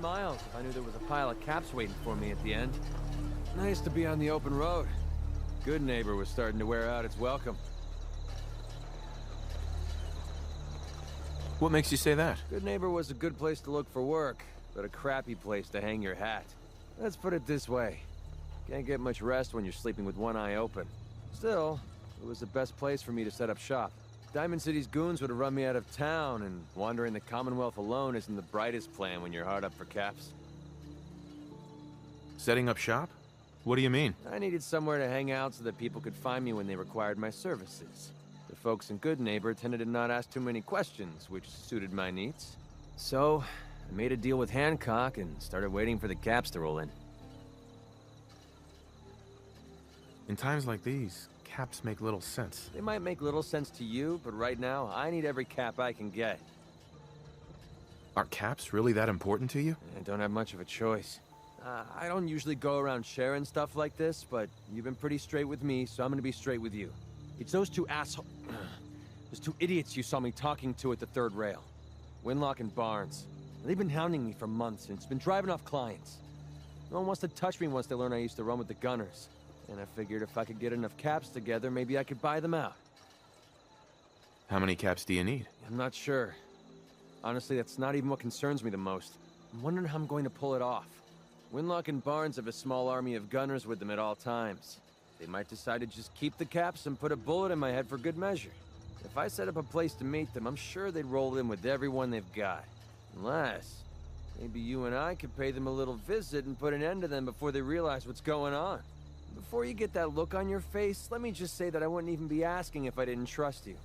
miles if I knew there was a pile of caps waiting for me at the end. Nice to be on the open road. Good Neighbor was starting to wear out its welcome. What makes you say that? Good Neighbor was a good place to look for work, but a crappy place to hang your hat. Let's put it this way. Can't get much rest when you're sleeping with one eye open. Still, it was the best place for me to set up shop. Diamond City's goons would have run me out of town, and wandering the Commonwealth alone isn't the brightest plan when you're hard up for caps. Setting up shop? What do you mean? I needed somewhere to hang out so that people could find me when they required my services. The folks in Good Neighbor tended to not ask too many questions, which suited my needs. So, I made a deal with Hancock and started waiting for the caps to roll in. In times like these, caps make little sense. They might make little sense to you, but right now, I need every cap I can get. Are caps really that important to you? I don't have much of a choice. I don't usually go around sharing stuff like this, but you've been pretty straight with me, so I'm gonna be straight with you. It's those two those two idiots you saw me talking to at the third rail. Winlock and Barnes. They've been hounding me for months, and it's been driving off clients. No one wants to touch me once they learn I used to run with the Gunners. And I figured if I could get enough caps together, maybe I could buy them out. How many caps do you need? I'm not sure. Honestly, that's not even what concerns me the most. I'm wondering how I'm going to pull it off. Winlock and Barnes have a small army of gunners with them at all times. They might decide to just keep the caps and put a bullet in my head for good measure. If I set up a place to meet them, I'm sure they'd roll in with everyone they've got. Unless, maybe you and I could pay them a little visit and put an end to them before they realize what's going on. Before you get that look on your face, let me just say that I wouldn't even be asking if I didn't trust you.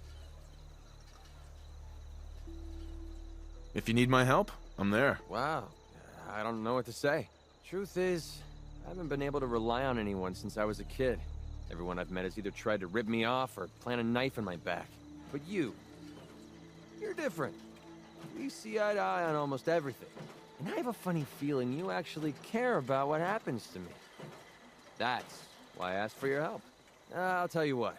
If you need my help, I'm there. Wow, I don't know what to say. Truth is, I haven't been able to rely on anyone since I was a kid. Everyone I've met has either tried to rip me off or plant a knife in my back. But you're different. We see eye to eye on almost everything. And I have a funny feeling you actually care about what happens to me. That's why I asked for your help. I'll tell you what.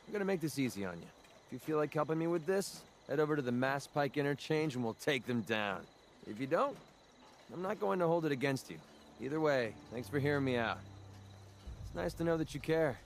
I'm gonna make this easy on you. If you feel like helping me with this, head over to the Mass Pike Interchange and we'll take them down. If you don't, I'm not going to hold it against you. Either way, thanks for hearing me out. It's nice to know that you care.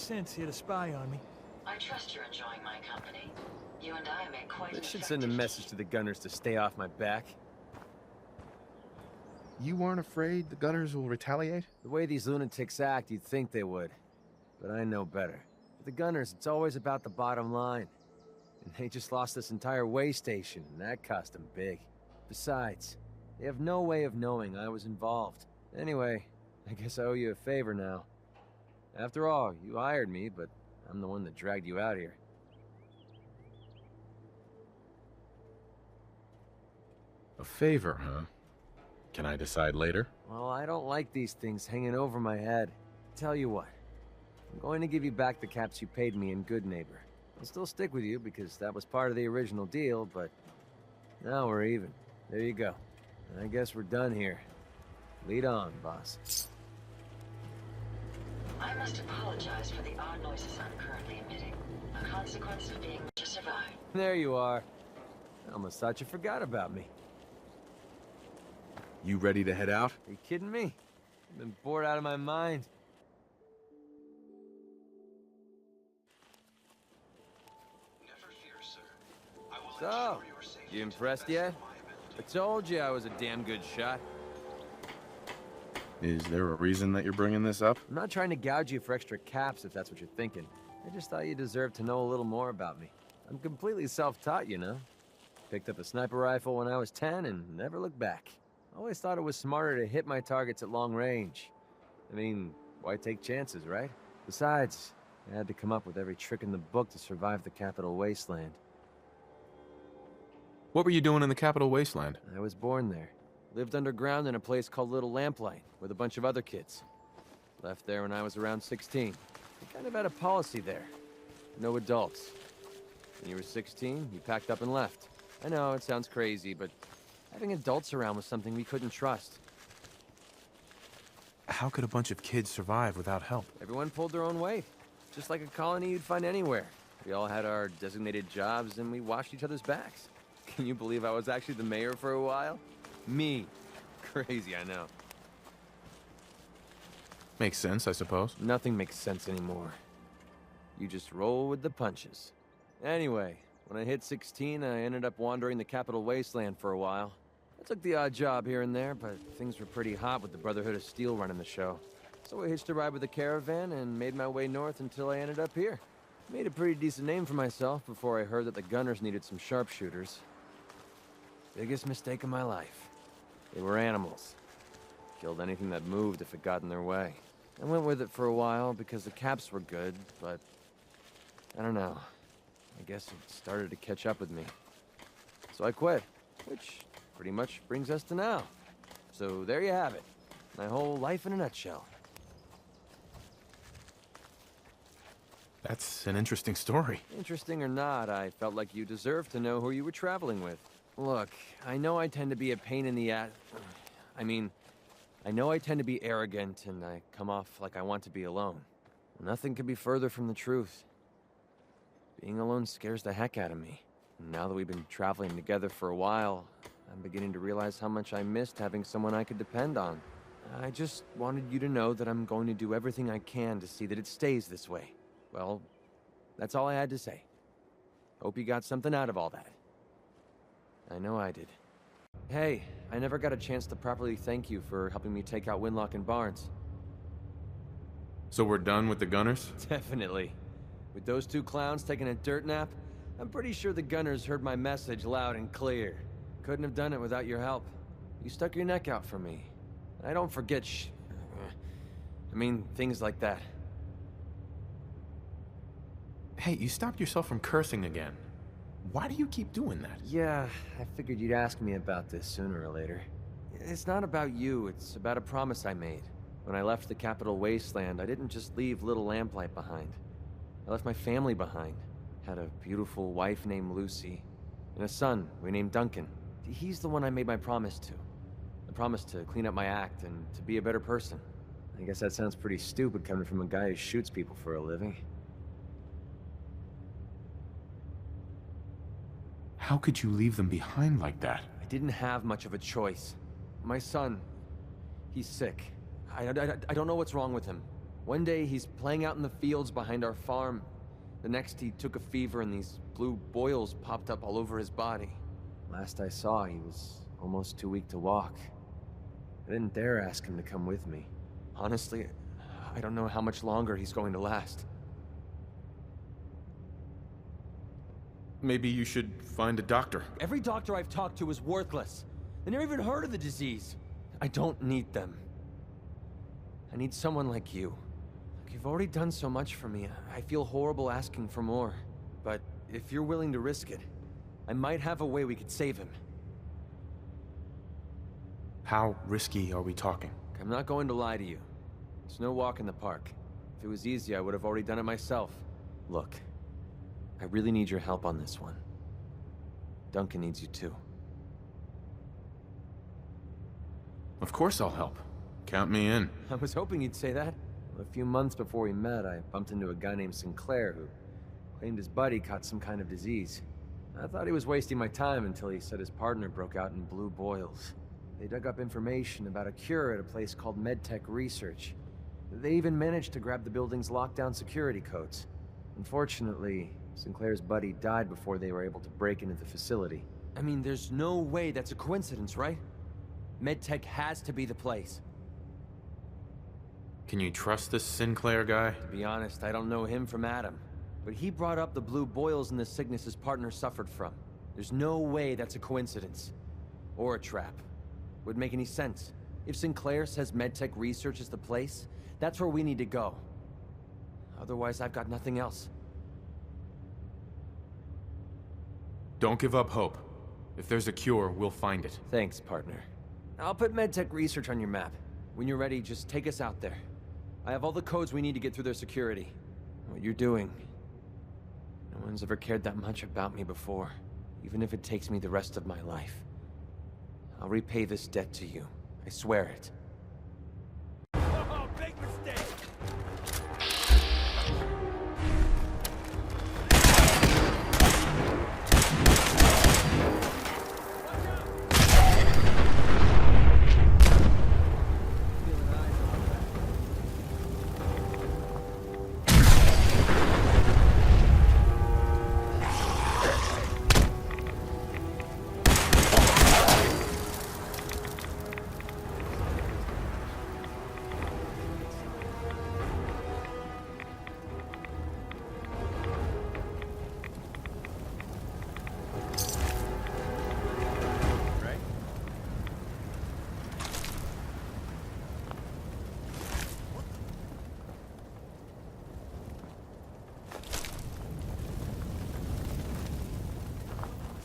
sense here to spy on me. I trust you're enjoying my company. You and I make quite an This should send a effective message to the Gunners to stay off my back. You weren't afraid the Gunners will retaliate? The way these lunatics act, you'd think they would. But I know better. With the Gunners, it's always about the bottom line. And they just lost this entire way station, and that cost them big. Besides, they have no way of knowing I was involved. Anyway, I guess I owe you a favor now. After all, you hired me, but I'm the one that dragged you out here. A favor, huh? Can I decide later? Well, I don't like these things hanging over my head. Tell you what, I'm going to give you back the caps you paid me in Good Neighbor. I'll still stick with you because that was part of the original deal, but now we're even. There you go. I guess we're done here. Lead on, boss. I must apologize for the odd noises I'm currently emitting. A consequence of being to survive. There you are. I almost thought you forgot about me. You ready to head out? Are you kidding me? I've been bored out of my mind. Never fear, sir. I will So, ensure your safety you to the impressed best yet? of my ability. I told you I was a damn good shot. Is there a reason that you're bringing this up? I'm not trying to gouge you for extra caps if that's what you're thinking. I just thought you deserved to know a little more about me. I'm completely self-taught, you know. Picked up a sniper rifle when I was 10 and never looked back. Always thought it was smarter to hit my targets at long range. I mean, why take chances, right? Besides, I had to come up with every trick in the book to survive the Capital Wasteland. What were you doing in the Capital Wasteland? I was born there. Lived underground in a place called Little Lamplight with a bunch of other kids. Left there when I was around 16. We kind of had a policy there. No adults. When you were 16, you packed up and left. I know, it sounds crazy, but having adults around was something we couldn't trust. How could a bunch of kids survive without help? Everyone pulled their own weight. Just like a colony you'd find anywhere. We all had our designated jobs and we watched each other's backs. Can you believe I was actually the mayor for a while? Me. Crazy, I know. Makes sense, I suppose. Nothing makes sense anymore. You just roll with the punches. Anyway, when I hit 16, I ended up wandering the Capital Wasteland for a while. I took the odd job here and there, but things were pretty hot with the Brotherhood of Steel running the show. So I hitched a ride with the caravan and made my way north until I ended up here. Made a pretty decent name for myself before I heard that the Gunners needed some sharpshooters. Biggest mistake of my life. They were animals. Killed anything that moved if it got in their way. I went with it for a while because the caps were good, but I don't know. I guess it started to catch up with me. So I quit, which pretty much brings us to now. So there you have it. My whole life in a nutshell. That's an interesting story. Interesting or not, I felt like you deserved to know who you were traveling with. Look, I know I tend to be a pain in the ass. I know I tend to be arrogant and I come off like I want to be alone. Nothing could be further from the truth. Being alone scares the heck out of me. And now that we've been traveling together for a while, I'm beginning to realize how much I missed having someone I could depend on. I just wanted you to know that I'm going to do everything I can to see that it stays this way. Well, that's all I had to say. Hope you got something out of all that. I know I did. Hey, I never got a chance to properly thank you for helping me take out Winlock and Barnes. So we're done with the Gunners? Definitely. With those two clowns taking a dirt nap, I'm pretty sure the Gunners heard my message loud and clear. Couldn't have done it without your help. You stuck your neck out for me. I don't forget things like that. Hey, you stopped yourself from cursing again. Why do you keep doing that? Yeah, I figured you'd ask me about this sooner or later. It's not about you, it's about a promise I made. When I left the Capital Wasteland, I didn't just leave Little Lamplight behind. I left my family behind. Had a beautiful wife named Lucy, and a son we named Duncan. He's the one I made my promise to. The promise to clean up my act and to be a better person. I guess that sounds pretty stupid coming from a guy who shoots people for a living. How could you leave them behind like that? I didn't have much of a choice. My son, he's sick. I don't know what's wrong with him. One day he's playing out in the fields behind our farm. The next he took a fever and these blue boils popped up all over his body. Last I saw, he was almost too weak to walk. I didn't dare ask him to come with me. Honestly, I don't know how much longer he's going to last. Maybe you should find a doctor. Every doctor I've talked to is worthless. They never even heard of the disease. I don't need them. I need someone like you. Look, you've already done so much for me. I feel horrible asking for more. But if you're willing to risk it, I might have a way we could save him. How risky are we talking? I'm not going to lie to you. It's no walk in the park. If it was easy, I would have already done it myself. Look, I really need your help on this one. Duncan needs you too. Of course I'll help. Count me in. I was hoping you'd say that. A few months before we met, I bumped into a guy named Sinclair who claimed his buddy caught some kind of disease. I thought he was wasting my time until he said his partner broke out in blue boils. They dug up information about a cure at a place called MedTech Research. They even managed to grab the building's lockdown security codes. Unfortunately, Sinclair's buddy died before they were able to break into the facility. I mean, there's no way that's a coincidence, right? MedTech has to be the place. Can you trust this Sinclair guy? To be honest, I don't know him from Adam. But he brought up the blue boils and the sickness his partner suffered from. There's no way that's a coincidence. Or a trap. Wouldn't make any sense. If Sinclair says MedTech Research is the place, that's where we need to go. Otherwise, I've got nothing else. Don't give up hope. If there's a cure, we'll find it. Thanks, partner. I'll put MedTech Research on your map. When you're ready, just take us out there. I have all the codes we need to get through their security. What you're doing... No one's ever cared that much about me before, even if it takes me the rest of my life. I'll repay this debt to you. I swear it. Oh, big mistake!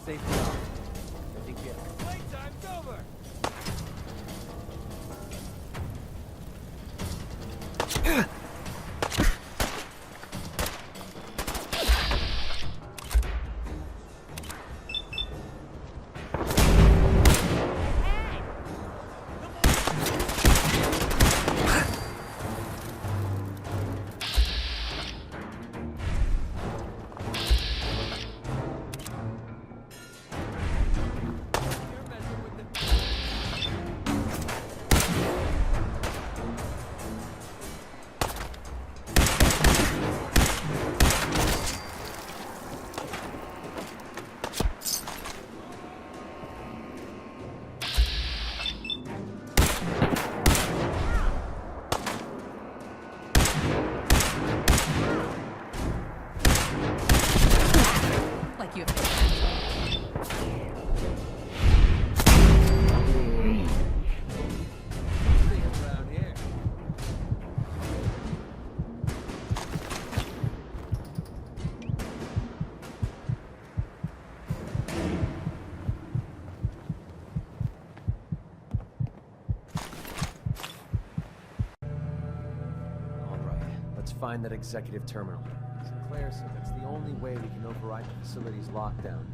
Safe enough. I think you... Playtime's over! Like you. around here. All right, let's find that executive terminal. Sinclair said that's the only way we can override the facility's lockdown.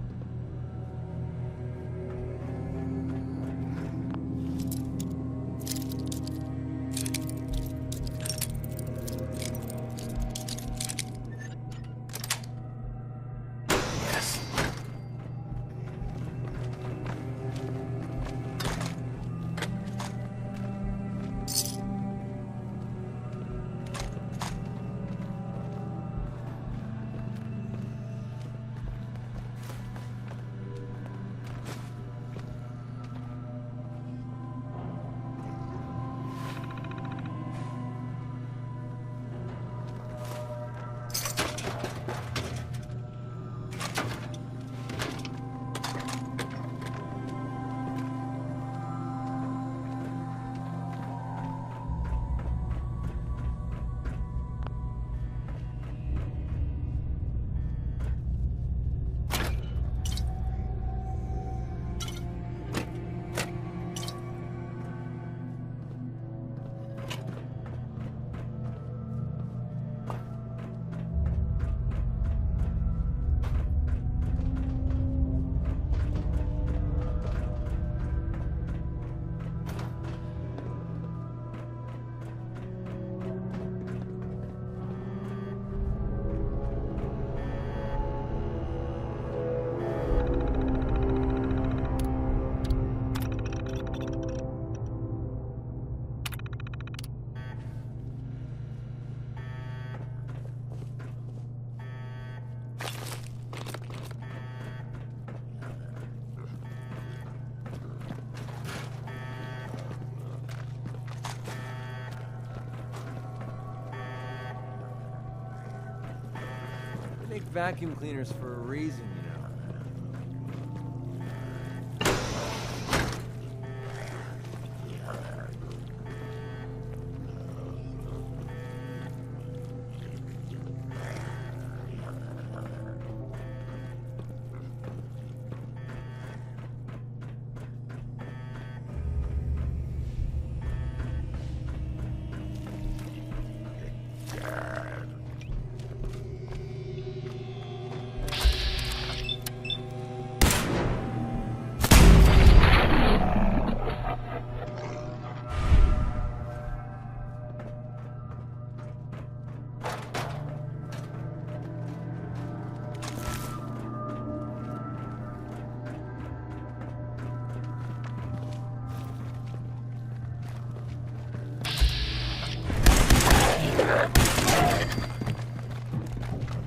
Make vacuum cleaners for a reason, you know.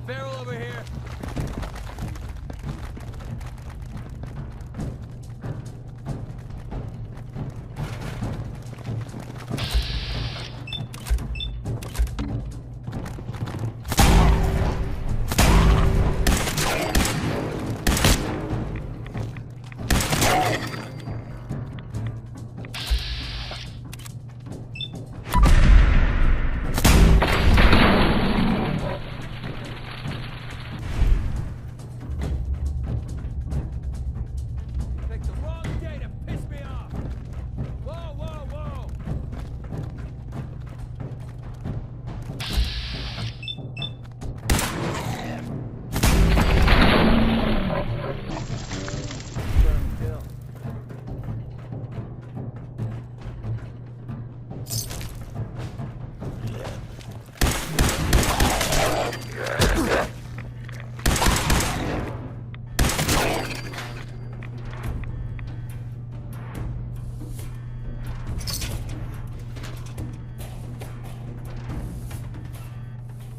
Feral over here. Picked the wrong day to piss me off. Whoa, whoa, whoa. Confirmed kill.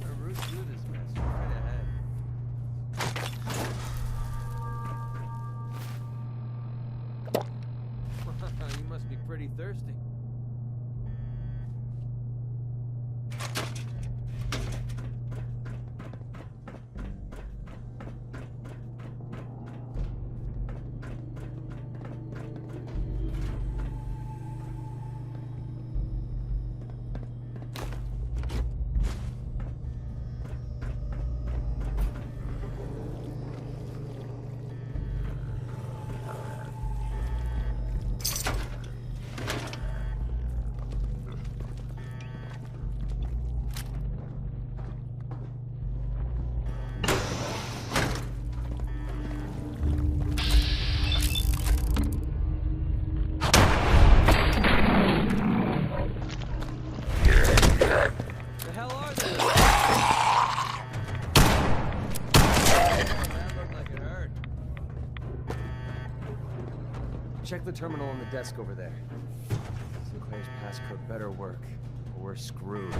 Our route through this mess right ahead. You must be pretty thirsty. The hell are they? That looked like it hurt. Check the terminal on the desk over there. Sinclair's passcode better work, or we're screwed.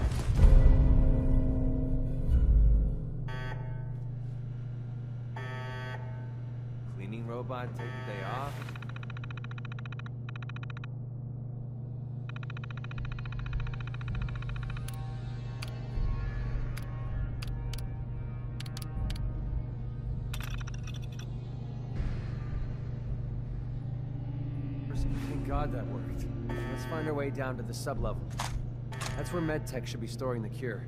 Cleaning robot take the day off? Thank God that worked. Let's find our way down to the sublevel. That's where MedTech should be storing the cure.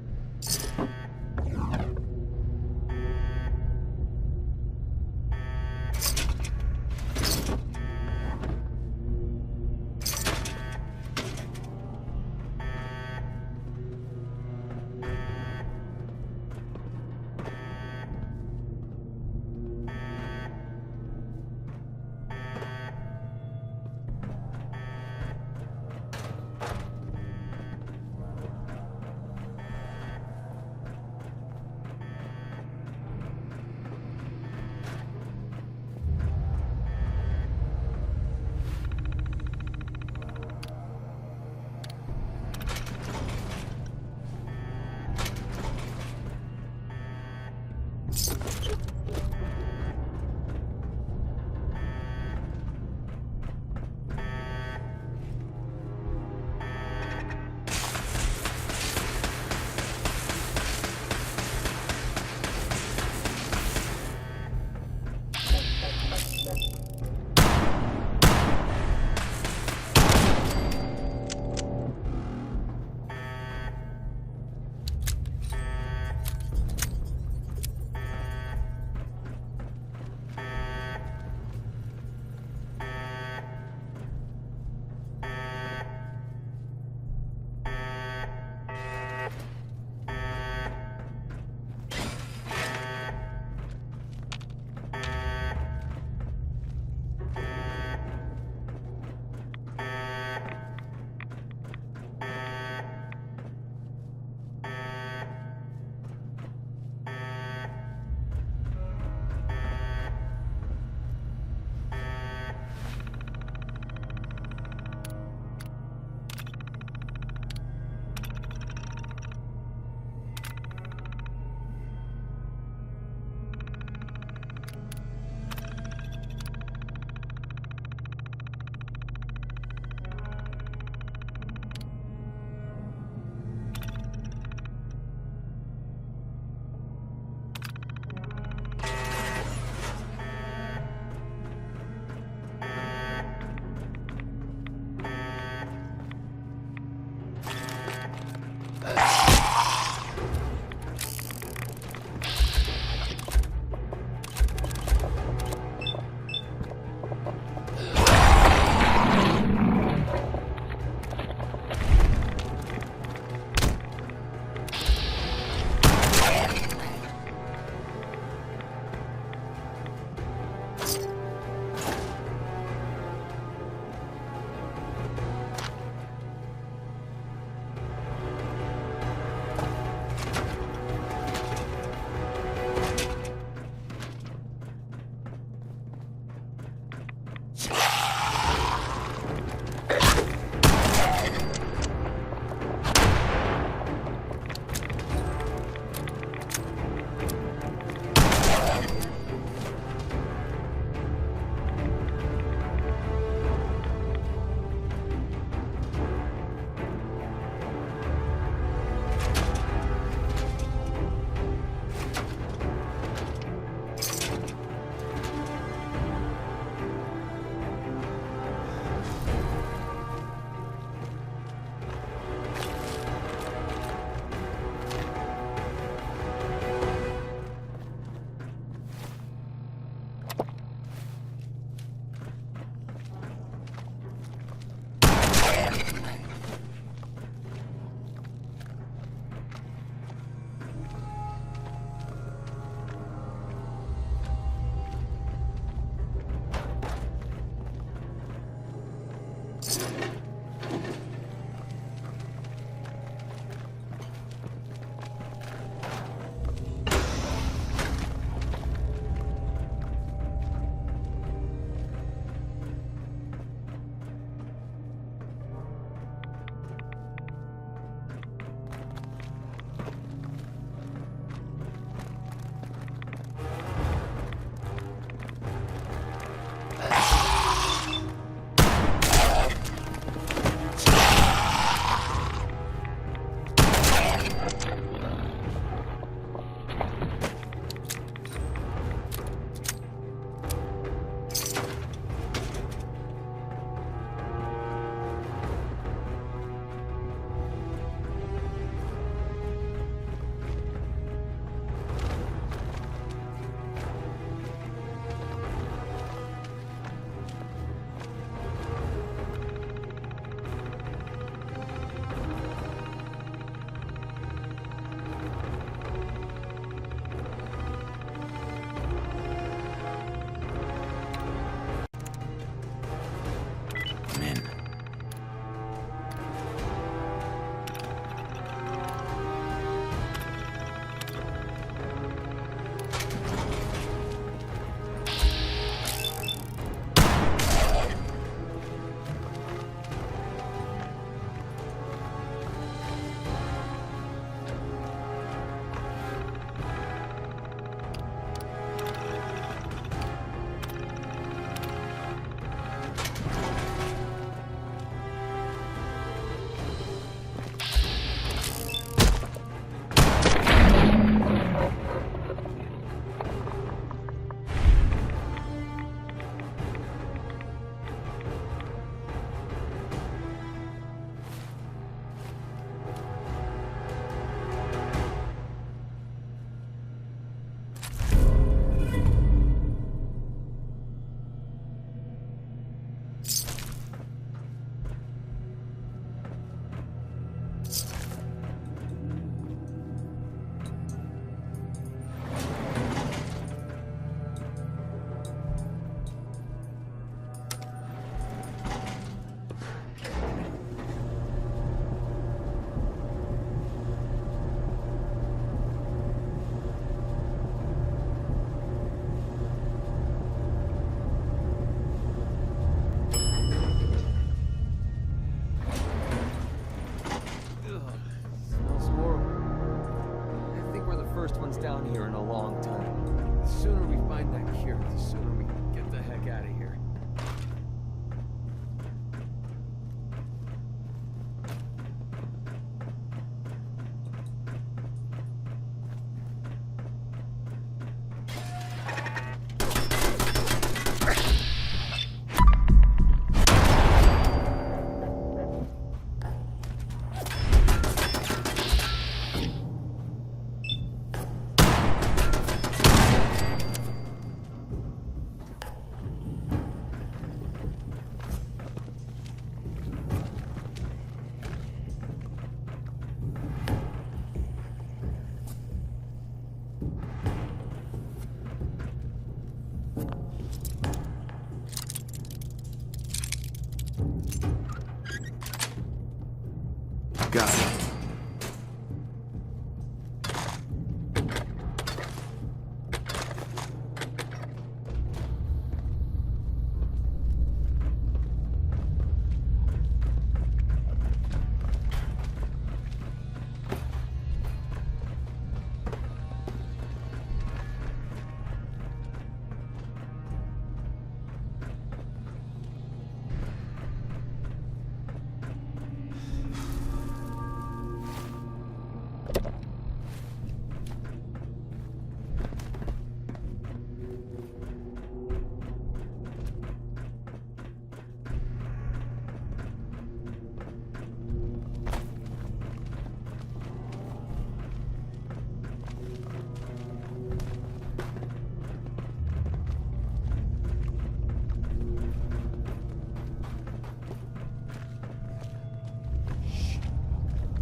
Got it.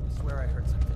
I swear I heard something.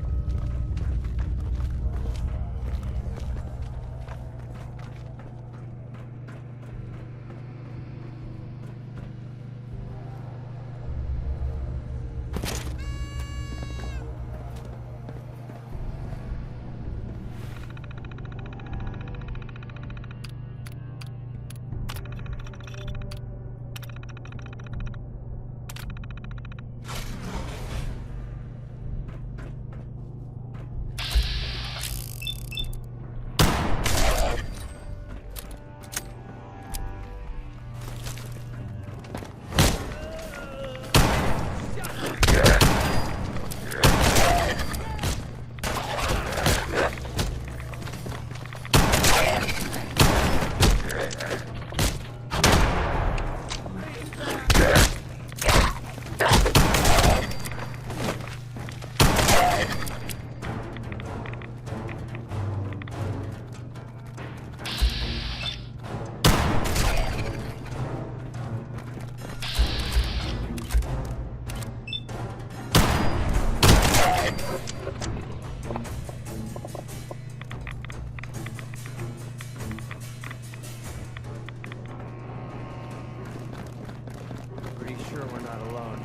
Pretty sure we're not alone.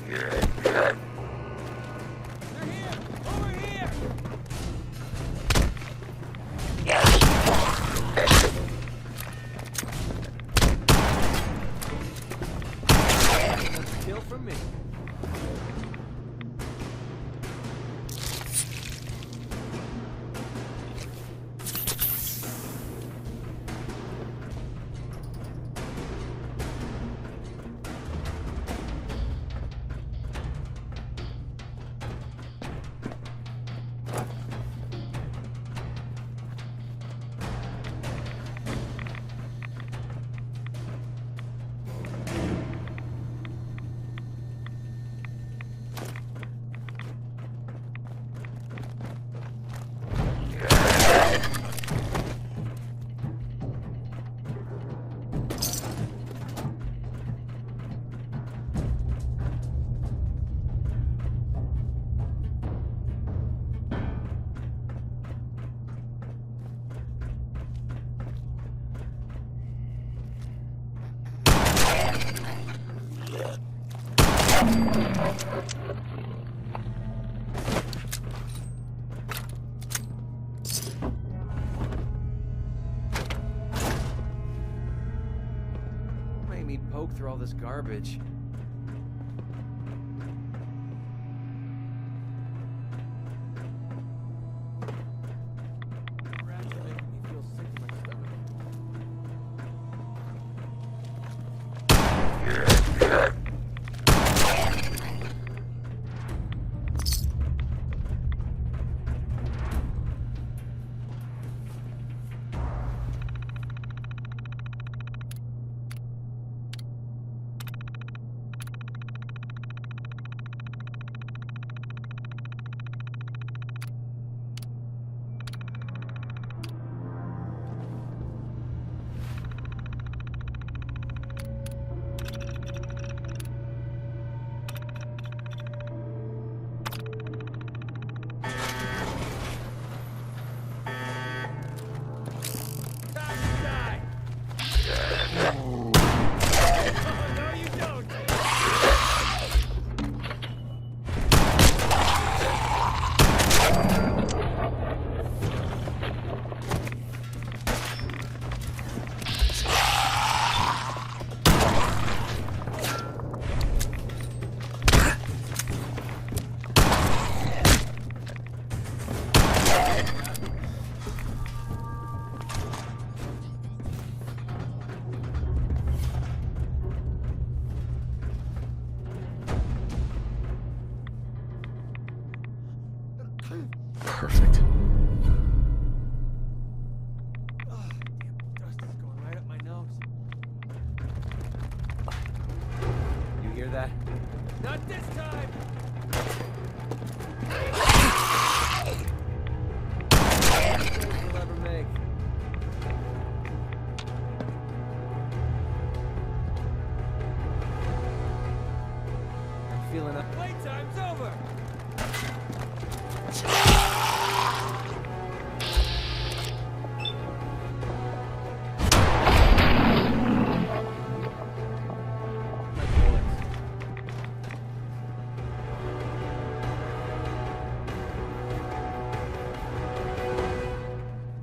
They're here! Over here! That's a kill from me. Made me poke through all this garbage. Rats are making me feel sick to my stomach.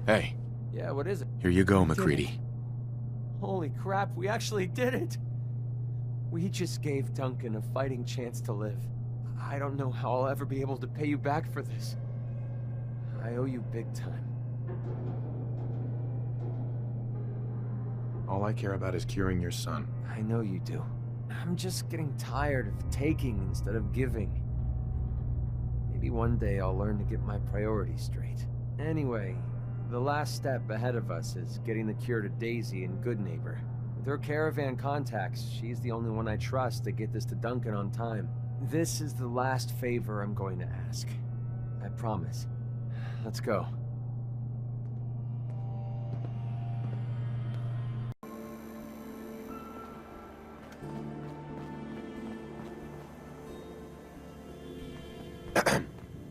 Hey, Yeah, what is it? here you go, MacReady. Holy crap, we actually did it! We just gave Duncan a fighting chance to live. I don't know how I'll ever be able to pay you back for this. I owe you big time. All I care about is curing your son. I know you do. I'm just getting tired of taking instead of giving. Maybe one day I'll learn to get my priorities straight. Anyway, the last step ahead of us is getting the cure to Daisy in Goodneighbor. With her caravan contacts, she's the only one I trust to get this to Duncan on time. This is the last favor I'm going to ask. I promise. Let's go.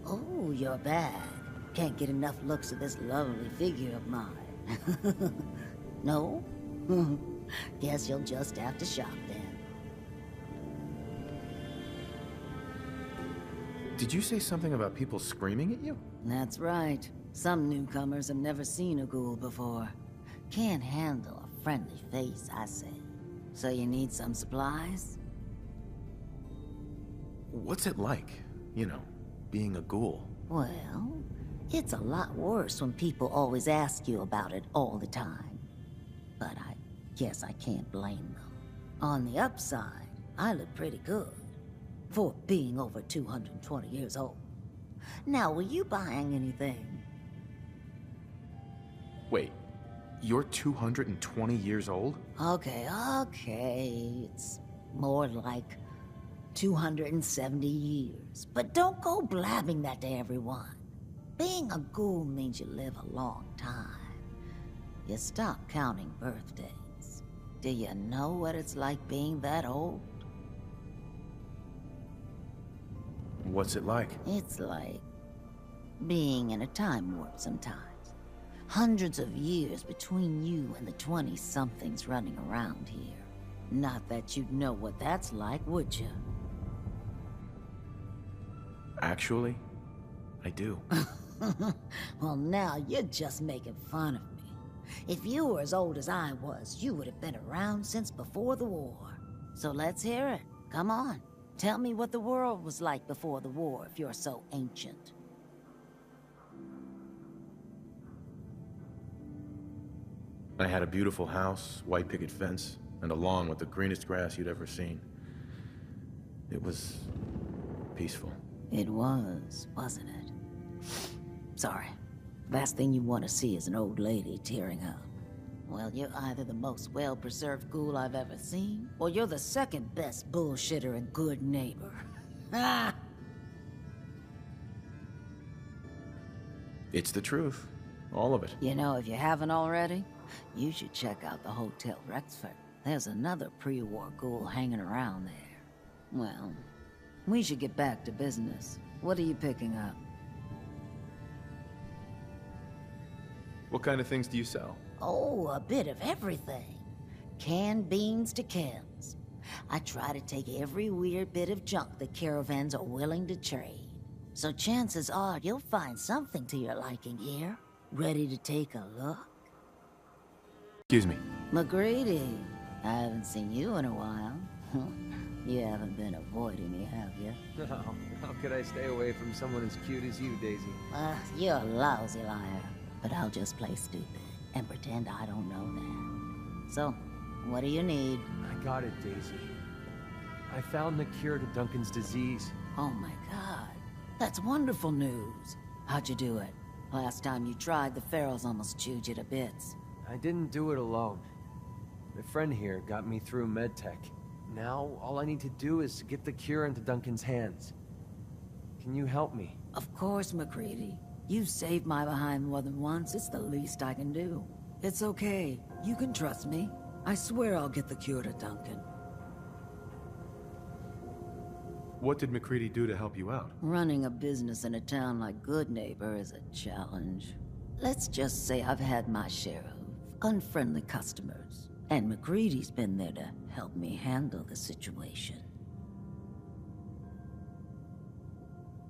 Oh, you're back. Can't get enough looks at this lovely figure of mine. No? Guess you'll just have to shop then. Did you say something about people screaming at you? That's right. Some newcomers have never seen a ghoul before. Can't handle a friendly face, I say. So you need some supplies? What's it like, you know, being a ghoul? Well, it's a lot worse when people always ask you about it all the time. But I guess I can't blame them. On the upside, I look pretty good. For being over 220 years old. Now, were you buying anything? Wait, you're 220 years old? Okay. It's more like 270 years. But don't go blabbing that to everyone. Being a ghoul means you live a long time. You stop counting birthdays. Do you know what it's like being that old? What's it like? It's like being in a time warp sometimes. Hundreds of years between you and the 20-somethings running around here. Not that you'd know what that's like, would you? Actually, I do. Well, now you're just making fun of me. If you were as old as I was, you would have been around since before the war. So let's hear it. Come on. Tell me what the world was like before the war if you're so ancient. I had a beautiful house, white picket fence, and a lawn with the greenest grass you'd ever seen. It was peaceful. It was, wasn't it? Sorry. Last thing you want to see is an old lady tearing up. Well, you're either the most well-preserved ghoul I've ever seen, or you're the second best bullshitter and good neighbor. Ah! It's the truth. All of it. You know, if you haven't already, you should check out the Hotel Rexford. There's another pre-war ghoul hanging around there. Well, we should get back to business. What are you picking up? What kind of things do you sell? Oh, a bit of everything. Canned beans to chems. I try to take every weird bit of junk the caravans are willing to trade. So chances are you'll find something to your liking here. Ready to take a look? Excuse me. MacReady, I haven't seen you in a while. You haven't been avoiding me, have you? No, how could I stay away from someone as cute as you, Daisy? You're a lousy liar. But I'll just play stupid and pretend I don't know that. So, what do you need? I got it, Daisy. I found the cure to Duncan's disease. Oh my god. That's wonderful news. How'd you do it? Last time you tried, the Ferals almost chewed you to bits. I didn't do it alone. My friend here got me through MedTech. Now, all I need to do is get the cure into Duncan's hands. Can you help me? Of course, MacReady. You've saved my behind more than once. It's the least I can do. It's okay. You can trust me. I swear I'll get the cure to Duncan. What did MacReady do to help you out? Running a business in a town like Goodneighbor is a challenge. Let's just say I've had my share of unfriendly customers, and MacReady's been there to help me handle the situation.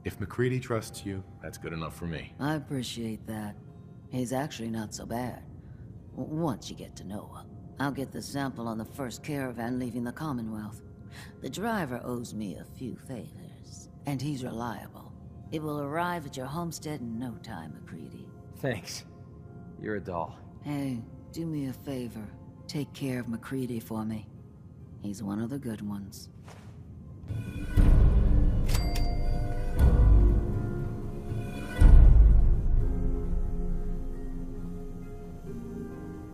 If MacReady trusts you, that's good enough for me. I appreciate that. He's actually not so bad. Once you get to know him. I'll get the sample on the first caravan leaving the Commonwealth. The driver owes me a few favors, and he's reliable. It will arrive at your homestead in no time, MacCready. Thanks. You're a doll. Hey, do me a favor. Take care of MacCready for me. He's one of the good ones.